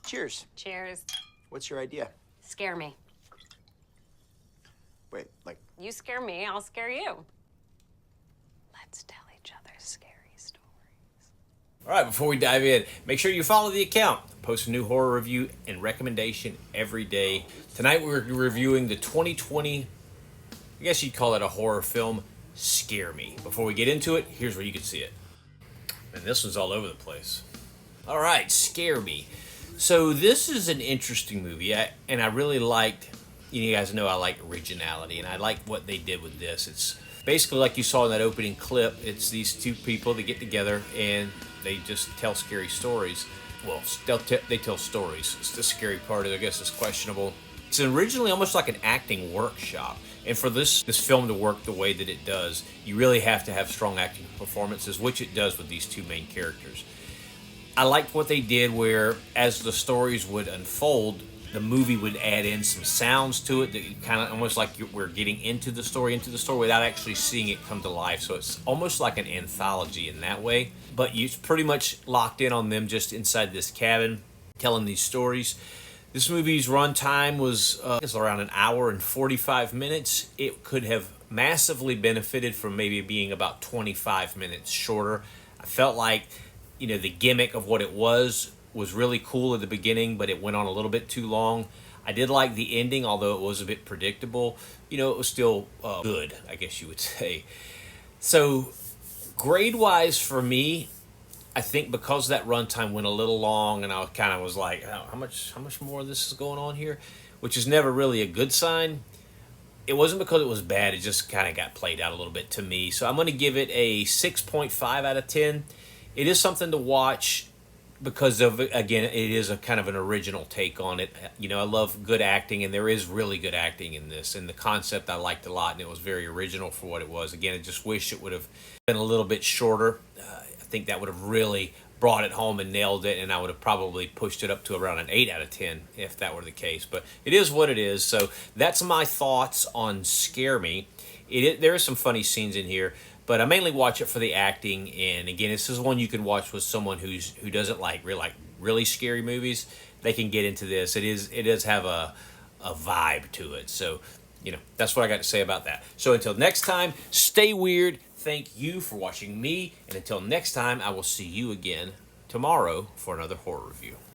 Cheers. Cheers. What's your idea? Scare me. Wait, like... You scare me, I'll scare you. Let's tell each other scary stories. All right, before we dive in, make sure you follow the account. Post a new horror review and recommendation every day. Tonight we're reviewing the 2020, I guess you'd call it a horror film, Scare Me. Before we get into it, here's where you can see it. And this one's all over the place. All right, Scare Me. So this is an interesting movie, and I really liked, you guys know I like originality, and I like what they did with this. It's basically like you saw in that opening clip. It's these two people that get together and they just tell scary stories. Well, they tell stories. It's the scary part of it, I guess, is questionable. It's originally almost like an acting workshop. And for this film to work the way that it does, you really have to have strong acting performances, which it does with these two main characters. I liked what they did where, as the stories would unfold, the movie would add in some sounds to it that kind of almost like we're getting into the story without actually seeing it come to life. So it's almost like an anthology in that way. But you're pretty much locked in on them just inside this cabin telling these stories. This movie's runtime was around an hour and 45 minutes. It could have massively benefited from maybe being about 25 minutes shorter. I felt like, the gimmick of what it was really cool at the beginning, but it went on a little bit too long. I did like the ending, although it was a bit predictable. It was still good, I guess you would say. So, grade-wise for me, I think because that runtime went a little long, and I kind of was like, how much more of this is going on here? Which is never really a good sign. It wasn't because it was bad, it just kind of got played out a little bit to me. So I'm going to give it a 6.5 out of 10. It is something to watch because of, again, it is a kind of an original take on it. I love good acting, and there is really good acting in this. And the concept I liked a lot, and it was very original for what it was. Again, I just wish it would have been a little bit shorter. I think that would have really brought it home and nailed it, and I would have probably pushed it up to around an 8 out of 10 if that were the case. But it is what it is. So that's my thoughts on Scare Me. There are some funny scenes in here, but I mainly watch it for the acting. And again, this is one you can watch with someone who doesn't like really scary movies. They can get into this. It does have a vibe to it. So, that's what I got to say about that. So until next time, stay weird. Thank you for watching me. And until next time, I will see you again tomorrow for another horror review.